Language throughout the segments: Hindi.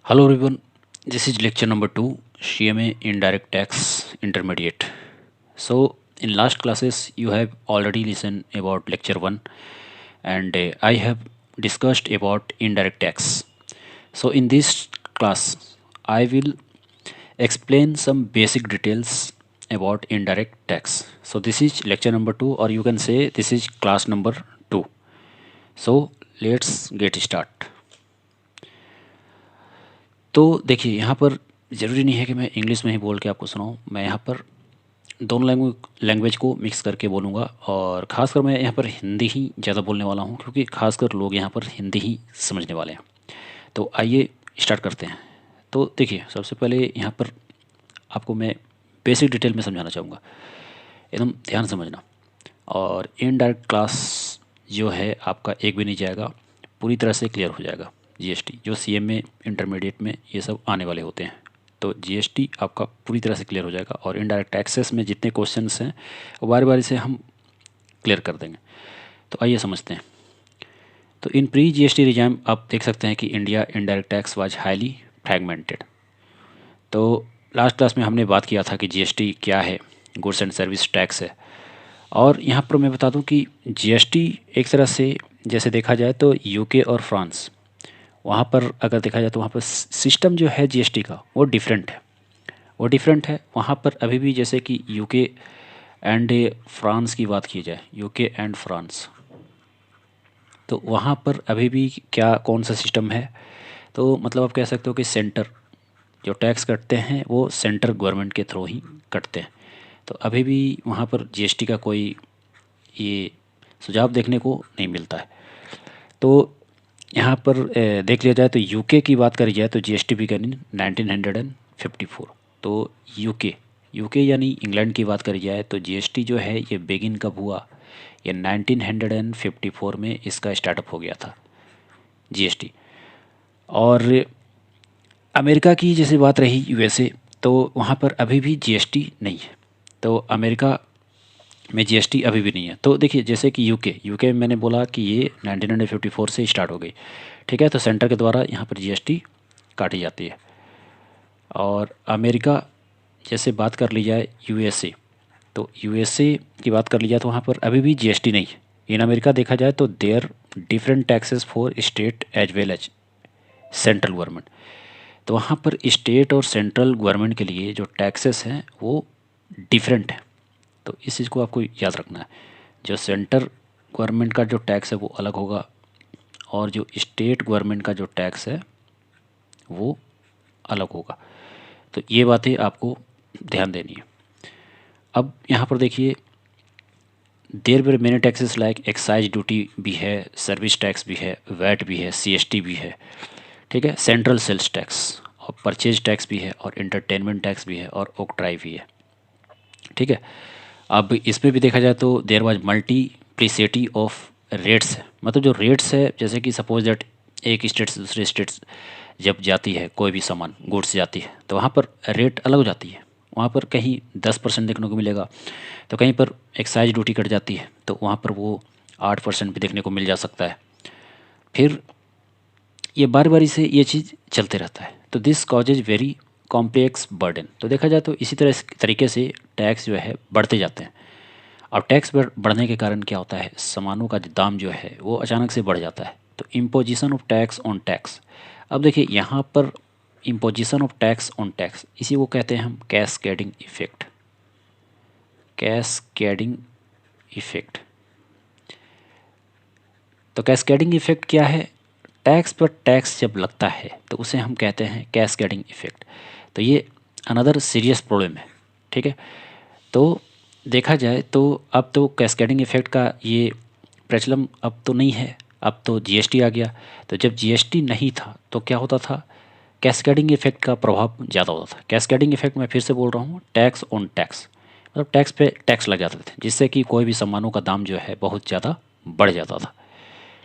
Hello everyone, this is lecture number 2, CMA Indirect Tax Intermediate. So in last classes you have already listened about lecture 1 and I have discussed about indirect tax. So in this class I will explain some basic details about indirect tax. So this is lecture number 2 or you can say this is class number 2. So let's get start. तो देखिए यहाँ पर ज़रूरी नहीं है कि मैं इंग्लिश में ही बोल के आपको सुनाऊँ। मैं यहाँ पर दोनों लैंग्वेज को मिक्स करके बोलूँगा और ख़ासकर मैं यहाँ पर हिंदी ही ज़्यादा बोलने वाला हूँ क्योंकि ख़ासकर लोग यहाँ पर हिंदी ही समझने वाले हैं। तो आइए स्टार्ट करते हैं। तो देखिए सबसे पहले यहाँ पर आपको मैं बेसिक डिटेल में समझाना चाहूँगा, एकदम ध्यान समझना। और इनडायरेक्ट क्लास जो है आपका एक भी नहीं जाएगा, पूरी तरह से क्लियर हो जाएगा। जीएसटी जो सीएमए इंटरमीडिएट में ये सब आने वाले होते हैं, तो जीएसटी आपका पूरी तरह से क्लियर हो जाएगा। और इनडायरेक्ट टैक्सेस में जितने क्वेश्चंस हैं वो बारी बारी से हम क्लियर कर देंगे। तो आइए समझते हैं। तो इन प्री जीएसटी रिजाइम आप देख सकते हैं कि India indirect tax was highly fragmented. तो लास्ट क्लास में हमने बात किया था कि जीएसटी क्या है, गुड्स एंड सर्विस टैक्स है। और यहाँ पर मैं बता दूं कि जीएसटी एक तरह से जैसे देखा जाए तो यूके और फ्रांस, वहाँ पर अगर देखा जाए तो वहाँ पर सिस्टम जो है जीएसटी का वो डिफरेंट है। वहाँ पर अभी भी जैसे कि यूके एंड फ्रांस की बात की जाए, यूके एंड फ्रांस, तो वहाँ पर अभी भी क्या कौन सा सिस्टम है, तो मतलब आप कह सकते हो कि सेंटर जो टैक्स कटते हैं वो सेंटर गवर्नमेंट के थ्रू ही कटते हैं। तो अभी भी वहाँ पर जीएसटी का कोई ये सुझाव देखने को नहीं मिलता है। तो यहाँ पर देख लिया जाए तो यूके की बात करी जाए तो जीएसटी बिगन इन 1954। तो यूके यानी इंग्लैंड की बात करी जाए तो जीएसटी जो है ये बिगिन कब हुआ, ये 1954 में इसका स्टार्टअप हो गया था जीएसटी। और अमेरिका की जैसे बात रही यूएसए, तो वहाँ पर अभी भी जीएसटी नहीं है। तो अमेरिका में जीएसटी अभी भी नहीं है। तो देखिए जैसे कि यूके में मैंने बोला कि ये 1954 से स्टार्ट हो गई, ठीक है। तो सेंटर के द्वारा यहाँ पर जीएसटी काटी जाती है। और अमेरिका जैसे बात कर ली जाए यूएसए, तो यूएसए की बात कर ली जाए तो वहाँ पर अभी भी जीएसटी नहीं है। इन अमेरिका देखा जाए तो there different taxes for state as well as central government. तो वहाँ पर स्टेट और सेंट्रल गवर्नमेंट के लिए जो टैक्सेस हैं वो डिफरेंट है। तो इस चीज़ को आपको याद रखना है। जो सेंटर गवर्नमेंट का जो टैक्स है वो अलग होगा और जो स्टेट गवर्नमेंट का जो टैक्स है वो अलग होगा। तो ये बातें आपको ध्यान देनी है। अब यहाँ पर देखिए there were many taxes like excise duty भी है, सर्विस टैक्स भी है, वैट भी है, सीएसटी भी है, ठीक है, सेंट्रल सेल्स टैक्स और परचेज टैक्स भी है और इंटरटेनमेंट टैक्स भी है और ओक्ट्राई भी है, ठीक है। अब इसमें भी देखा जाए तो there was multiplicity of rates है। मतलब जो रेट्स है जैसे कि सपोज दैट एक स्टेट से दूसरे स्टेट जब जाती है कोई भी सामान गुड्स जाती है तो वहाँ पर रेट अलग हो जाती है। वहाँ पर कहीं 10% देखने को मिलेगा, तो कहीं पर एक्साइज ड्यूटी कट जाती है तो वहाँ पर वो 8% भी देखने को मिल जा सकता है। फिर ये बारी बारी से ये चीज़ चलते रहता है। तो this causes very complex burden. तो देखा जाए तो इसी तरीके से टैक्स जो है बढ़ते जाते हैं। और टैक्स बढ़ने के कारण क्या होता है, सामानों का जो दाम जो है वो अचानक से बढ़ जाता है। तो imposition of tax on tax. अब देखिए यहाँ पर imposition of tax on tax, इसी को कहते हैं हम कैस्केडिंग इफेक्ट। Cascading effect. तो कैस्केडिंग इफेक्ट क्या है, टैक्स पर टैक्स जब लगता है तो उसे हम कहते हैं कैस्केडिंग इफेक्ट। तो ये अनदर सीरियस प्रॉब्लम है, ठीक है। तो देखा जाए तो अब तो कैस्केडिंग इफेक्ट का ये प्रचलन अब तो नहीं है, अब तो जीएसटी आ गया। तो जब जीएसटी नहीं था तो क्या होता था, कैस्केडिंग इफेक्ट का प्रभाव ज़्यादा होता था। कैस्केडिंग इफेक्ट मैं फिर से बोल रहा हूँ, टैक्स ऑन टैक्स, मतलब टैक्स पे टैक्स लग जाते थे जिससे कि कोई भी सामानों का दाम जो है बहुत ज़्यादा बढ़ जाता था,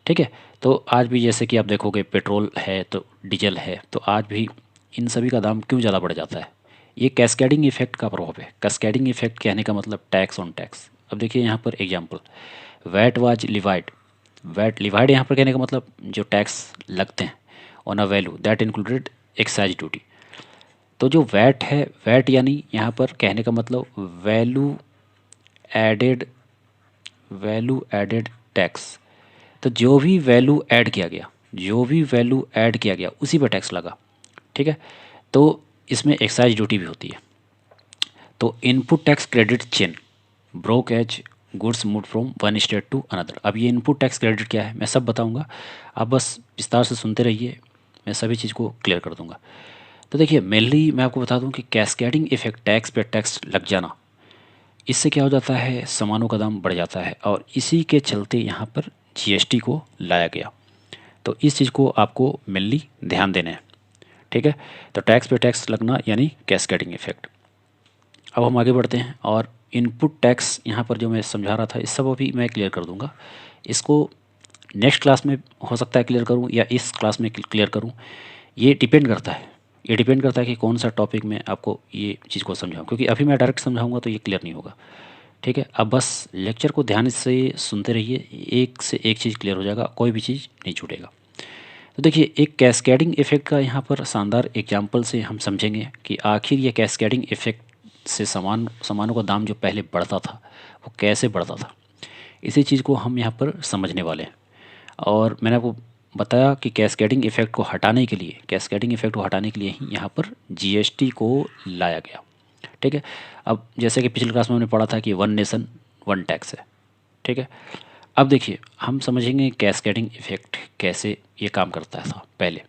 ठीक है। तो आज भी जैसे कि आप देखोगे पेट्रोल है तो डीजल है, तो आज भी इन सभी का दाम क्यों ज़्यादा बढ़ जाता है, ये कैस्केडिंग इफेक्ट का प्रभाव है। कैस्केडिंग इफेक्ट कहने का मतलब टैक्स ऑन टैक्स। अब देखिए यहाँ पर example, VAT was levied. VAT levied यहाँ पर कहने का मतलब जो टैक्स लगते हैं on a value that included excise duty. तो जो वैट है, वैट यानी यहाँ पर कहने का मतलब एडेड वैल्यू एडेड टैक्स। तो जो भी वैल्यू ऐड किया गया, जो भी वैल्यू ऐड किया गया उसी पर टैक्स लगा। ठीक है, तो इसमें एक्साइज ड्यूटी भी होती है। तो input tax credit chain broke as goods move from one state to another. अब ये इनपुट टैक्स क्रेडिट क्या है मैं सब बताऊंगा, आप बस विस्तार से सुनते रहिए, मैं सभी चीज़ को क्लियर कर दूंगा। तो देखिए, मेनली मैं आपको बता दूं कि कैस्केडिंग इफेक्ट, टैक्स पे टैक्स लग जाना, इससे क्या हो जाता है, सामानों का दाम बढ़ जाता है और इसी के चलते यहाँ पर जीएसटी को लाया गया। तो इस चीज़ को आपको मेनली ध्यान देना है। ठीक है, तो टैक्स पे टैक्स लगना यानी कैस्केडिंग इफेक्ट। अब हम आगे बढ़ते हैं और इनपुट टैक्स यहाँ पर जो मैं समझा रहा था इस सब अभी मैं क्लियर कर दूंगा। इसको नेक्स्ट क्लास में हो सकता है क्लियर करूँ या इस क्लास में क्लियर करूँ, ये डिपेंड करता है। ये डिपेंड करता है कि कौन सा टॉपिक में आपको ये चीज़ को समझाऊँ, क्योंकि अभी मैं डायरेक्ट समझाऊंगा तो ये क्लियर नहीं होगा। ठीक है, अब बस लेक्चर को ध्यान से सुनते रहिए, एक से एक चीज़ क्लियर हो जाएगा, कोई भी चीज़ नहीं छूटेगा। तो देखिए, एक कैस्केडिंग इफेक्ट का यहाँ पर शानदार एग्जांपल से हम समझेंगे कि आखिर ये कैस्केडिंग इफेक्ट से सामानों का दाम जो पहले बढ़ता था वो कैसे बढ़ता था। इसी चीज़ को हम यहाँ पर समझने वाले हैं। और मैंने आपको बताया कि कैस्केडिंग इफेक्ट को हटाने के लिए, कैस्केडिंग इफेक्ट को हटाने के लिए ही यहाँ पर जीएसटी को लाया गया। ठीक है, अब जैसे कि पिछले क्लास में हमने पढ़ा था कि वन नेशन वन टैक्स है। ठीक है, अब देखिए हम समझेंगे कैस्केडिंग इफेक्ट कैसे ये काम करता था। पहले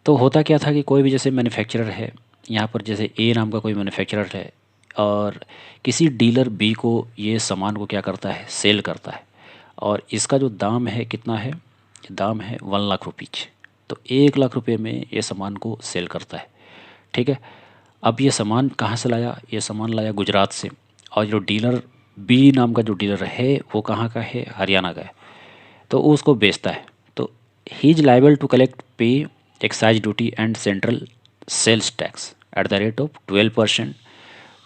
तो होता क्या था कि कोई भी जैसे मैन्युफैक्चरर है, यहाँ पर जैसे ए नाम का कोई मैन्युफैक्चरर है और किसी डीलर बी को ये सामान को क्या करता है, सेल करता है, और इसका जो दाम है कितना है, दाम है 1,00,000 रुपीज। तो 1,00,000 रुपये में ये सामान को सेल करता है। ठीक है, अब ये सामान कहाँ से लाया, ये सामान लाया गुजरात से, और जो डीलर बी नाम का जो डीलर है वो कहाँ का है, हरियाणा का है। तो वो उसको बेचता है। तो he is liable to collect pay excise duty and central sales tax at the rate of 12%,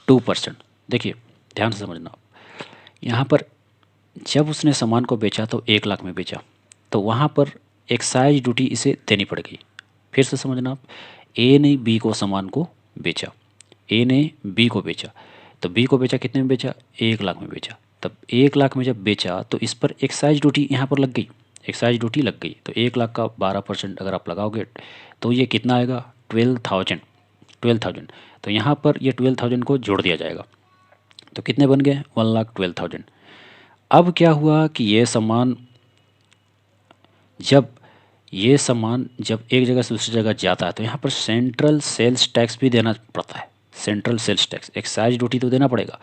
2%। देखिए ध्यान से समझना, यहाँ पर जब उसने सामान को बेचा तो 1,00,000 में बेचा, तो वहाँ पर एक्साइज ड्यूटी इसे देनी पड़ गई। फिर से समझना आप, ए ने बी को सामान को बेचा, ए ने बी को बेचा, तो बी को बेचा कितने में बेचा, 1,00,000 में बेचा। तब 1,00,000 में जब बेचा तो इस पर एक्साइज ड्यूटी यहाँ पर लग गई, एक्साइज ड्यूटी लग गई। तो 1,00,000 का 12% अगर आप लगाओगे तो ये कितना आएगा, 12,000, 12,000। तो यहाँ पर ये 12,000 को जोड़ दिया जाएगा, तो कितने बन गए, 1,12,000। अब क्या हुआ कि जब ये सामान जब एक जगह से दूसरी जगह जाता है तो यहाँ पर सेंट्रल सेल्स टैक्स भी देना पड़ता है। Central sales tax, excise duty तो देना पड़ेगा,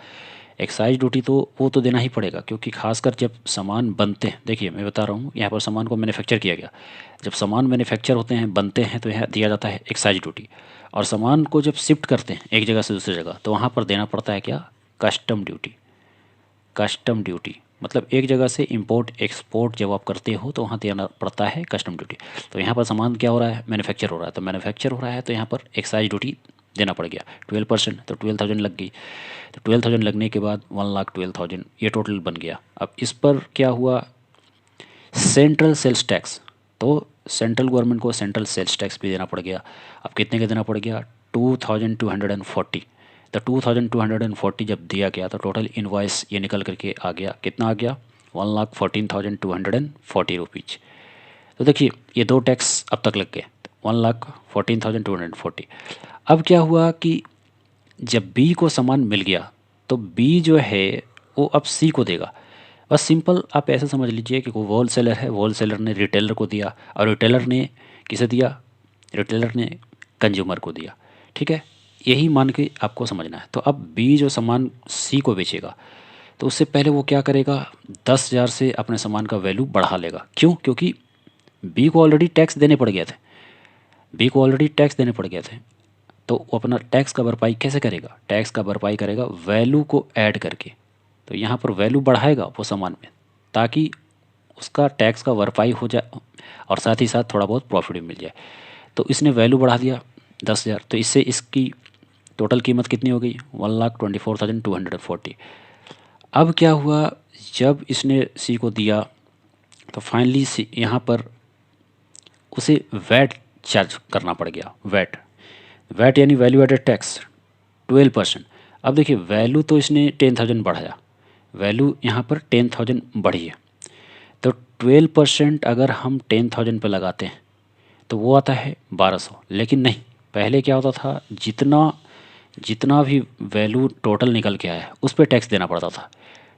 एक्साइज ड्यूटी तो वो तो देना ही पड़ेगा, क्योंकि खासकर जब सामान बनते हैं, देखिए मैं बता रहा हूँ यहाँ पर सामान को मैन्युफैक्चर किया गया, जब सामान मैन्युफैक्चर होते हैं, बनते हैं, तो यहाँ दिया जाता है एक्साइज ड्यूटी। और सामान को जब शिफ्ट करते हैं एक जगह से दूसरी जगह तो वहाँ पर देना पड़ता है क्या, कस्टम ड्यूटी। कस्टम ड्यूटी मतलब एक जगह से इंपोर्ट एक्सपोर्ट जब आप करते हो तो वहाँ देना पड़ता है कस्टम ड्यूटी। तो यहाँ पर सामान क्या हो रहा है, मैन्युफैक्चर हो रहा है, तो मैन्युफैक्चर हो रहा है तो यहाँ पर एक्साइज ड्यूटी देना पड़ गया 12%, तो 12,000 लग गई। तो 12,000 लगने के बाद 1,12,000 ये टोटल बन गया। अब इस पर क्या हुआ, सेंट्रल सेल्स टैक्स, तो सेंट्रल गवर्नमेंट को सेंट्रल सेल्स टैक्स भी देना पड़ गया। अब कितने का देना पड़ गया, 2,240। तो 2,240 जब दिया गया तो टोटल इनवॉइस ये निकल करके आ गया, कितना आ गया, 1,14,240 रुपीज। तो देखिए ये दो टैक्स अब तक लग गए, 1,14,240। अब क्या हुआ कि जब बी को सामान मिल गया तो बी जो है वो अब सी को देगा। बस सिंपल आप ऐसे समझ लीजिए कि कोई होल सेलर है, होल सेलर ने रिटेलर को दिया और रिटेलर ने किसे दिया, रिटेलर ने कंज्यूमर को दिया। ठीक है, यही मान के आपको समझना है। तो अब बी जो सामान सी को बेचेगा तो उससे पहले वो क्या करेगा, 10,000 से अपने सामान का वैल्यू बढ़ा लेगा। क्यों, क्योंकि बी को ऑलरेडी टैक्स देने पड़ गए थे, बी को ऑलरेडी टैक्स देने पड़ गए थे। तो वो अपना टैक्स का भरपाई कैसे करेगा, टैक्स का भरपाई करेगा वैल्यू को ऐड करके। तो यहाँ पर वैल्यू बढ़ाएगा वो सामान में ताकि उसका टैक्स का भरपाई हो जाए और साथ ही साथ थोड़ा बहुत प्रॉफिट भी मिल जाए। तो इसने वैल्यू बढ़ा दिया 10,000, तो इससे इसकी टोटल कीमत कितनी हो गई, 1,24,240। अब क्या हुआ, जब इसने सी को दिया तो फाइनली यहाँ पर उसे वैट चार्ज करना पड़ गया वैट। वैट यानी वैल्यू एडेड टैक्स 12%। अब देखिए वैल्यू तो इसने 10,000 बढ़ाया, वैल्यू यहाँ पर 10,000 बढ़ी है, तो 12% अगर हम 10,000 पे लगाते हैं तो वो आता है 1200। लेकिन नहीं, पहले क्या होता था, जितना जितना भी वैल्यू टोटल निकल के आया उस पर टैक्स देना पड़ता था।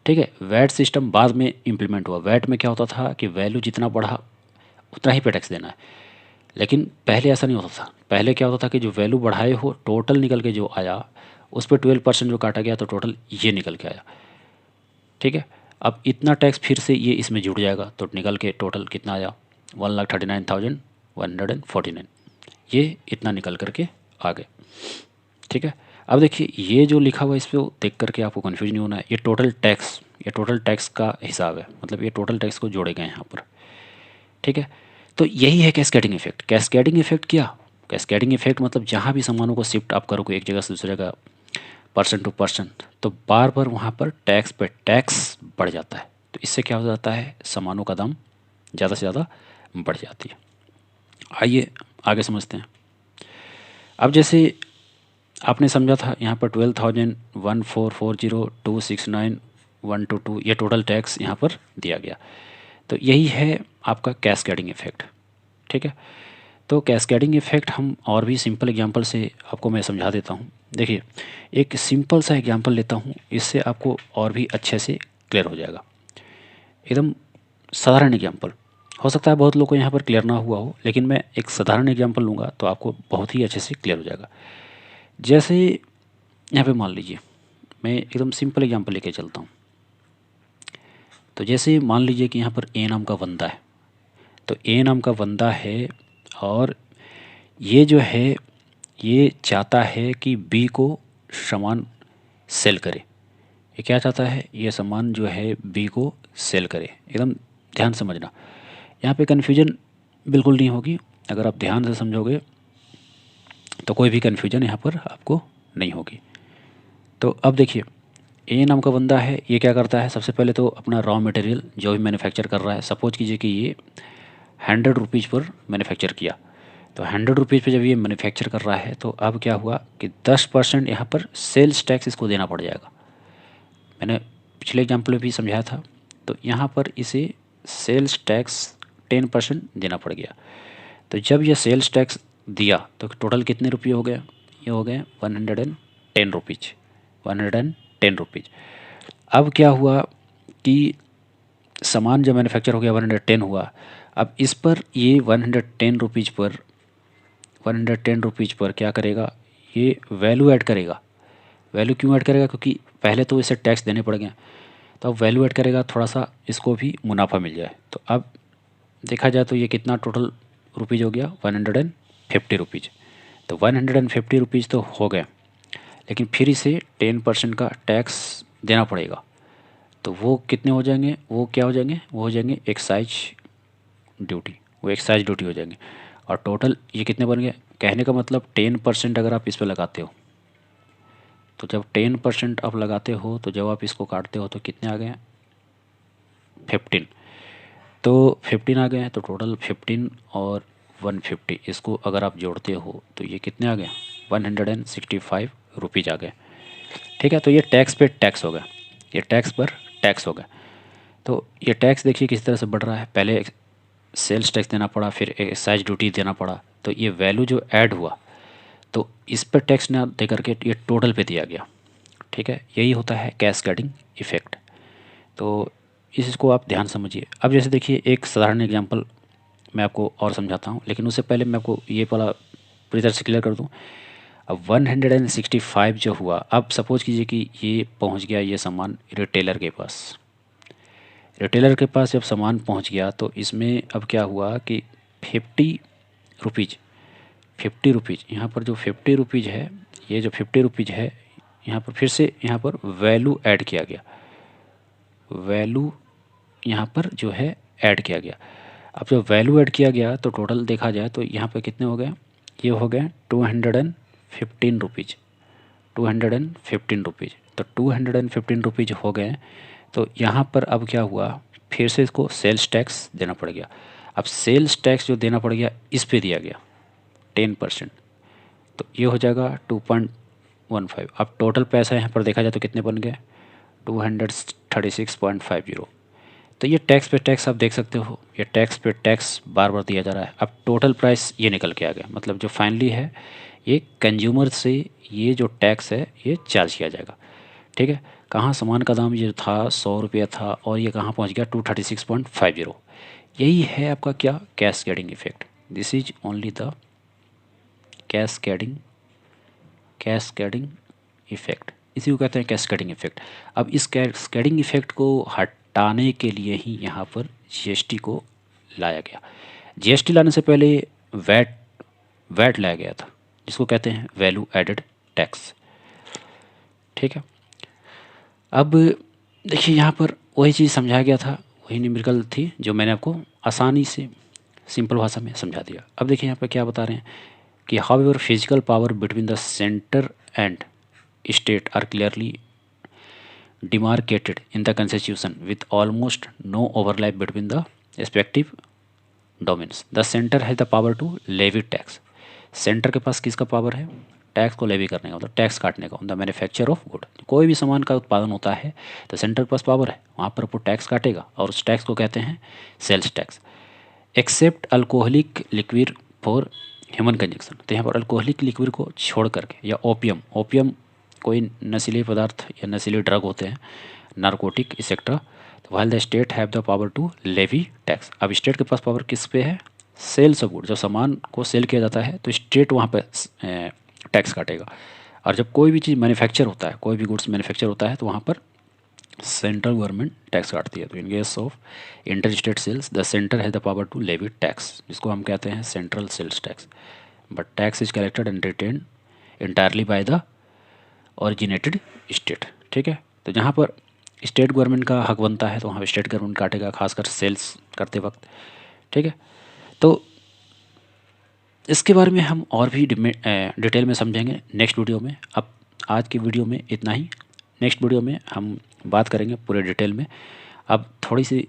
ठीक है, वैट सिस्टम बाद में इम्प्लीमेंट हुआ। वैट में क्या होता था कि वैल्यू जितना बढ़ा उतना ही पे टैक्स देना है, लेकिन पहले ऐसा नहीं होता था। पहले क्या होता था कि जो वैल्यू बढ़ाए हो टोटल निकल के जो आया उस पर 12% जो काटा गया तो टोटल ये निकल के आया। ठीक है, अब इतना टैक्स फिर से ये इसमें जुड़ जाएगा तो निकल के टोटल कितना आया, 1,39,149। ये इतना निकल करके आ गए। ठीक है, अब देखिए ये जो लिखा हुआ है इस पर देख करके आपको कन्फ्यूज नहीं होना है। ये टोटल टैक्स का हिसाब है, मतलब ये टोटल टैक्स को जोड़े गए हैं यहाँ पर। ठीक है, तो यही है कैस्केडिंग इफेक्ट। कैस्केडिंग इफेक्ट क्या, कैस्केडिंग इफेक्ट मतलब जहाँ भी सामानों को शिफ्ट आप करोगे एक जगह से दूसरी जगह, पर्सन टू पर्सन, तो बार बार वहाँ पर टैक्स पे टैक्स बढ़ जाता है। तो इससे क्या हो जाता है, सामानों का दाम ज़्यादा से ज़्यादा बढ़ जाती है। आइए आगे समझते हैं। अब जैसे आपने समझा था यहाँ पर 12,1440,269,122 ये टोटल टैक्स यहाँ पर दिया गया। तो यही है आपका कैस्केडिंग इफेक्ट। ठीक है, तो कैस्केडिंग इफेक्ट हम और भी सिंपल एग्जांपल से आपको मैं समझा देता हूँ। देखिए एक सिंपल सा एग्जांपल लेता हूँ, इससे आपको और भी अच्छे से क्लियर हो जाएगा। एकदम साधारण एग्जांपल, हो सकता है बहुत लोगों को यहाँ पर क्लियर ना हुआ हो, लेकिन मैं एक साधारण एग्जांपल लूँगा तो आपको बहुत ही अच्छे से क्लियर हो जाएगा। जैसे यहाँ पे मान लीजिए, मैं एकदम सिंपल एग्जांपल लेके चलता हूँ। तो जैसे मान लीजिए कि यहाँ पर ए नाम का बंदा है, तो ए नाम का बंदा है और ये जो है ये चाहता है कि बी को सामान सेल करे। ये क्या चाहता है, ये सामान जो है बी को सेल करे। एकदम ध्यान समझना, यहाँ पे कन्फ्यूजन बिल्कुल नहीं होगी। अगर आप ध्यान से समझोगे तो कोई भी कन्फ्यूजन यहाँ पर आपको नहीं होगी। तो अब देखिए ए नाम का बंदा है, ये क्या करता है, सबसे पहले तो अपना रॉ मटेरियल जो भी मैन्युफैक्चर कर रहा है, सपोज कीजिए कि ये 100 रुपीज़ पर मैन्युफैक्चर किया, तो 100 रुपीज़ पर जब ये मैन्युफैक्चर कर रहा है तो अब क्या हुआ कि 10% यहाँ पर सेल्स टैक्स इसको देना पड़ जाएगा। मैंने पिछले एग्जाम्पल में भी समझाया था, तो यहाँ पर इसे सेल्स टैक्स 10% देना पड़ गया। तो जब ये सेल्स टैक्स दिया तो टोटल कितने रुपये हो गए, ये हो गए 110 रुपीज़, 110 रुपीज़। अब क्या हुआ कि सामान जब मैन्युफैक्चर हो गया 110 हुआ, अब इस पर ये 110 रुपीज़ पर क्या करेगा, ये वैल्यू ऐड करेगा। वैल्यू क्यों ऐड करेगा, क्योंकि पहले तो इसे टैक्स देने पड़ गए, तो अब वैल्यू ऐड करेगा, थोड़ा सा इसको भी मुनाफा मिल जाए। तो अब देखा जाए तो ये कितना टोटल रुपीज़ हो गया, 150 रुपीज़। तो 150 रुपीज़ तो हो गए, लेकिन फिर इसे 10% का टैक्स देना पड़ेगा। तो वो कितने हो जाएंगे, वो क्या हो जाएंगे, वो हो जाएंगे एक्साइज ड्यूटी, वो एक्साइज ड्यूटी हो जाएंगे। और टोटल ये कितने बन गए, कहने का मतलब 10% अगर आप इस पर लगाते हो, तो जब 10% आप लगाते हो तो जब आप इसको काटते हो तो कितने आ गए, 15। तो 15 आ गए हैं, तो टोटल 15 और 150 इसको अगर आप जोड़ते हो तो ये कितने आ गए, 165 रुपीज़ आ गए। ठीक है, तो ये टैक्स पे टैक्स हो गया, ये टैक्स पर टैक्स हो गया। तो ये टैक्स देखिए किस तरह से बढ़ रहा है, पहले सेल्स टैक्स देना पड़ा, फिर एक्साइज ड्यूटी देना पड़ा, तो ये वैल्यू जो ऐड हुआ तो इस पर टैक्स ना दे करके ये टोटल पे दिया गया। ठीक है, यही होता है कैस्केडिंग इफ़ेक्ट। तो इसको आप ध्यान समझिए। अब जैसे देखिए एक साधारण एग्जांपल मैं आपको और समझाता हूँ, लेकिन उससे पहले मैं आपको ये वाला पूरी तरह से क्लियर कर दूँ। अब 165 जो हुआ, अब सपोज कीजिए कि ये पहुँच गया ये सामान रिटेलर के पास। रिटेलर के पास जब सामान पहुँच गया तो इसमें अब क्या हुआ कि 50 रुपीज़, 50 रुपीज़ यहाँ पर जो 50 रुपीज़ है, ये जो 50 रुपीज़ है यहाँ पर फिर से यहाँ पर वैल्यू ऐड किया गया, वैल्यू यहाँ पर जो है ऐड किया गया। अब जब वैल्यू ऐड किया गया तो टोटल देखा जाए तो यहाँ पर कितने हो गए, ये हो गए 215 रुपीज़, 215 रुपीज़। तो 215 रुपीज़ हो गए। तो यहाँ पर अब क्या हुआ, फिर से इसको सेल्स टैक्स देना पड़ गया। अब सेल्स टैक्स जो देना पड़ गया इस पे दिया गया, 10%, तो ये हो जाएगा 2.15। अब टोटल पैसा यहाँ पर देखा जाए तो कितने बन गए, 236.50। तो ये टैक्स पे टैक्स आप देख सकते हो, ये टैक्स पे टैक्स बार बार दिया जा रहा है। अब टोटल प्राइस ये निकल के आ गया, मतलब जो फाइनली है ये कंज्यूमर से ये जो टैक्स है ये चार्ज किया जाएगा। ठीक है, कहाँ सामान का दाम ये था 100 रुपया था और ये कहाँ पहुँच गया 236.50। यही है आपका क्या, cascading effect. This is only the cascading effect, इसी को कहते हैं कैस्केडिंग इफेक्ट। अब इस कैस्केडिंग इफेक्ट को हटाने के लिए ही यहाँ पर जीएसटी को लाया गया। जीएसटी लाने से पहले वैट वैट लाया गया था, जिसको कहते हैं वैल्यू एडेड टैक्स। ठीक है, अब देखिए यहाँ पर वही चीज़ समझाया गया था, वही न्यूमेरिकल थी जो मैंने आपको आसानी से सिंपल भाषा में समझा दिया। अब देखिए यहाँ पर क्या बता रहे हैं कि however physical power between the centre and state are clearly demarcated in the constitution with almost no overlap between the respective domains. The center has the power to levy tax. Centre के पास किसका पावर है, टैक्स को लेवी करने का, मतलब टैक्स काटने का। द मैन्युफैक्चर ऑफ गुड, कोई भी सामान का उत्पादन होता है तो सेंटर के पास पावर है, वहाँ पर वो टैक्स काटेगा और उस टैक्स को कहते हैं sales tax. Except alcoholic liquid for human consumption, तो यहाँ पर अल्कोहलिक लिक्विड को छोड़ करके, या ओपियम, ओपियम कोई नशीले पदार्थ या नशीले ड्रग होते हैं, नारकोटिक एक्सेट्रा, तो while the state have the power to levy tax. अब स्टेट के पास पावर किस पे है, सेल्स ऑफ गुड, जब सामान को सेल किया जाता है तो स्टेट वहाँ पे टैक्स काटेगा। और जब कोई भी चीज़ मैन्युफैक्चर होता है, कोई भी गुड्स मैन्युफैक्चर होता है तो वहाँ पर सेंट्रल गवर्नमेंट टैक्स काटती है। तो in case of inter state sales the centre has the power to levy tax, जिसको हम कहते हैं central sales tax. But tax is collected and retain entirely by the originated state. ठीक है, तो जहाँ पर स्टेट गवर्नमेंट का हक बनता है तो वहाँ पर स्टेट गवर्नमेंट काटेगा, खासकर सेल्स करते वक्त। ठीक है, तो इसके बारे में हम और भी डिटेल में समझेंगे नेक्स्ट वीडियो में। अब आज की वीडियो में इतना ही, नेक्स्ट वीडियो में हम बात करेंगे पूरे डिटेल में। अब थोड़ी सी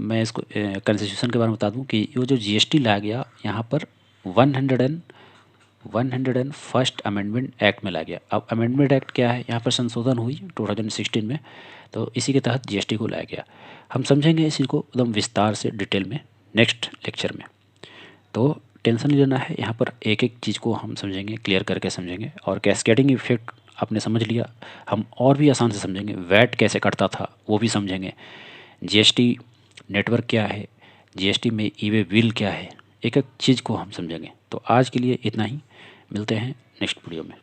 मैं इसको कॉन्स्टिट्यूशन के बारे में बता दूं कि ये जो जीएसटी लाया गया यहाँ पर 101st अमेंडमेंट एक्ट में लाया गया। अब अमेंडमेंट एक्ट क्या है, यहाँ पर संशोधन हुई 2016 में, तो इसी के तहत जीएसटी को लाया गया। हम समझेंगे इसी को एकदम विस्तार से डिटेल में नेक्स्ट लेक्चर में। तो टेंशन नहीं लेना है, यहाँ पर एक एक चीज़ को हम समझेंगे, क्लियर करके समझेंगे। और कैस्केडिंग इफेक्ट आपने समझ लिया, हम और भी आसान से समझेंगे। वैट कैसे कटता था वो भी समझेंगे, जीएसटी नेटवर्क क्या है, जीएसटी में ई वे बिल क्या है, एक एक चीज़ को हम समझेंगे। तो आज के लिए इतना ही, मिलते हैं नेक्स्ट वीडियो में।